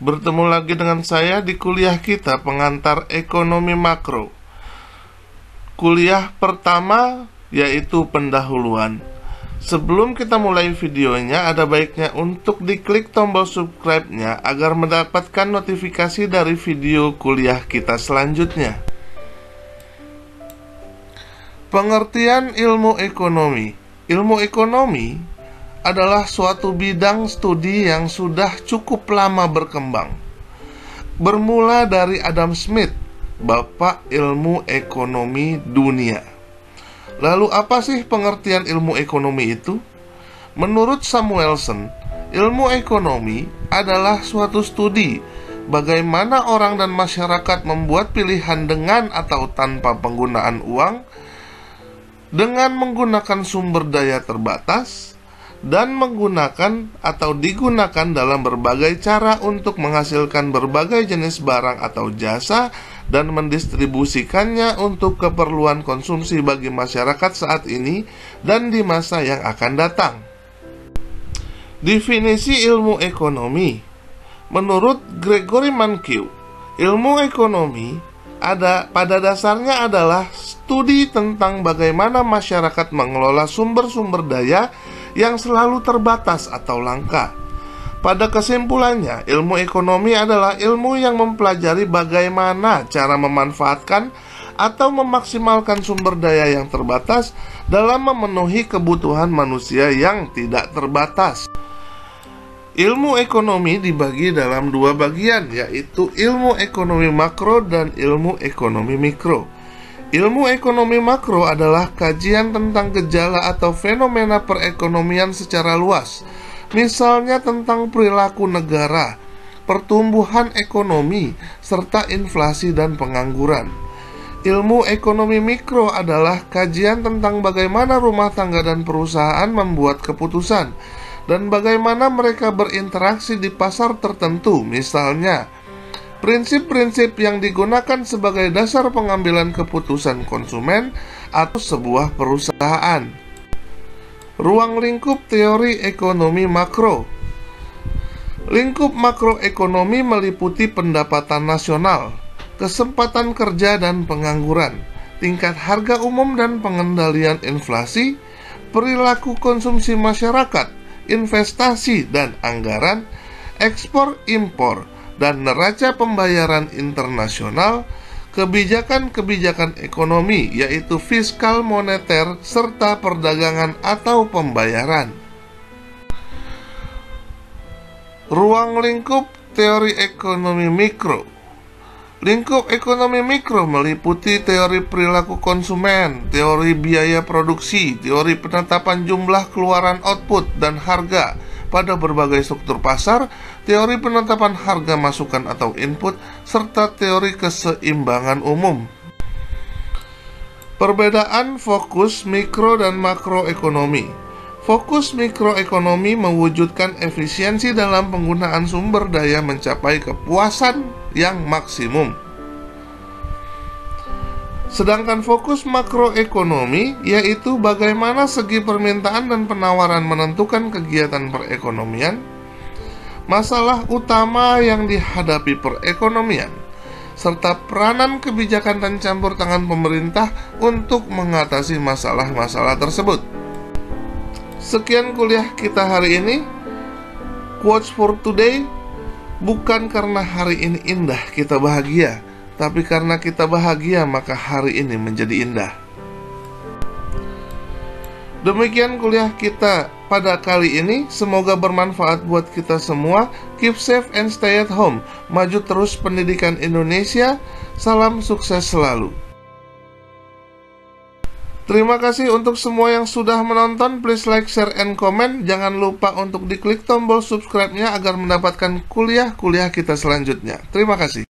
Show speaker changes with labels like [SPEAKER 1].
[SPEAKER 1] Bertemu lagi dengan saya di kuliah kita pengantar ekonomi makro. Kuliah pertama yaitu pendahuluan. Sebelum kita mulai videonya, ada baiknya untuk diklik tombol subscribe-nya agar mendapatkan notifikasi dari video kuliah kita selanjutnya. Pengertian ilmu ekonomi. Ilmu ekonomi adalah suatu bidang studi yang sudah cukup lama berkembang. Bermula dari Adam Smith, bapak ilmu ekonomi dunia. Lalu apa sih pengertian ilmu ekonomi itu? Menurut Samuelson, ilmu ekonomi adalah suatu studi bagaimana orang dan masyarakat membuat pilihan dengan atau tanpa penggunaan uang, dengan menggunakan sumber daya terbatas, dan menggunakan atau digunakan dalam berbagai cara untuk menghasilkan berbagai jenis barang atau jasa dan mendistribusikannya untuk keperluan konsumsi bagi masyarakat saat ini dan di masa yang akan datang. Definisi ilmu ekonomi. Menurut Gregory Mankiw, ilmu ekonomi pada dasarnya adalah studi tentang bagaimana masyarakat mengelola sumber-sumber daya yang selalu terbatas atau langka. Pada kesimpulannya, ilmu ekonomi adalah ilmu yang mempelajari bagaimana cara memanfaatkan atau memaksimalkan sumber daya yang terbatas dalam memenuhi kebutuhan manusia yang tidak terbatas. Ilmu ekonomi dibagi dalam dua bagian, yaitu ilmu ekonomi makro dan ilmu ekonomi mikro. Ilmu ekonomi makro adalah kajian tentang gejala atau fenomena perekonomian secara luas, misalnya tentang perilaku negara, pertumbuhan ekonomi, serta inflasi dan pengangguran. Ilmu ekonomi mikro adalah kajian tentang bagaimana rumah tangga dan perusahaan membuat keputusan, dan bagaimana mereka berinteraksi di pasar tertentu, misalnya prinsip-prinsip yang digunakan sebagai dasar pengambilan keputusan konsumen atau sebuah perusahaan. Ruang lingkup teori ekonomi makro. Lingkup makroekonomi meliputi pendapatan nasional, kesempatan kerja dan pengangguran, tingkat harga umum dan pengendalian inflasi, perilaku konsumsi masyarakat, investasi dan anggaran, ekspor-impor dan neraca pembayaran internasional, kebijakan-kebijakan ekonomi yaitu fiskal moneter serta perdagangan atau pembayaran. Ruang lingkup teori ekonomi mikro. Lingkup ekonomi mikro meliputi teori perilaku konsumen, teori biaya produksi, teori penetapan jumlah keluaran output dan harga pada berbagai struktur pasar, teori penetapan harga masukan atau input, serta teori keseimbangan umum. Perbedaan fokus mikro dan makroekonomi. Fokus mikroekonomi mewujudkan efisiensi dalam penggunaan sumber daya mencapai kepuasan yang maksimum. Sedangkan fokus makroekonomi yaitu bagaimana segi permintaan dan penawaran menentukan kegiatan perekonomian, masalah utama yang dihadapi perekonomian, serta peranan kebijakan dan campur tangan pemerintah untuk mengatasi masalah-masalah tersebut. Sekian kuliah kita hari ini. Quotes for today. Bukan karena hari ini indah kita bahagia, tapi karena kita bahagia maka hari ini menjadi indah. Demikian kuliah kita pada kali ini. Semoga bermanfaat buat kita semua. Keep safe and stay at home. Maju terus pendidikan Indonesia. Salam sukses selalu. Terima kasih untuk semua yang sudah menonton. Please like, share, and comment. Jangan lupa untuk diklik tombol subscribe-nya agar mendapatkan kuliah-kuliah kita selanjutnya. Terima kasih.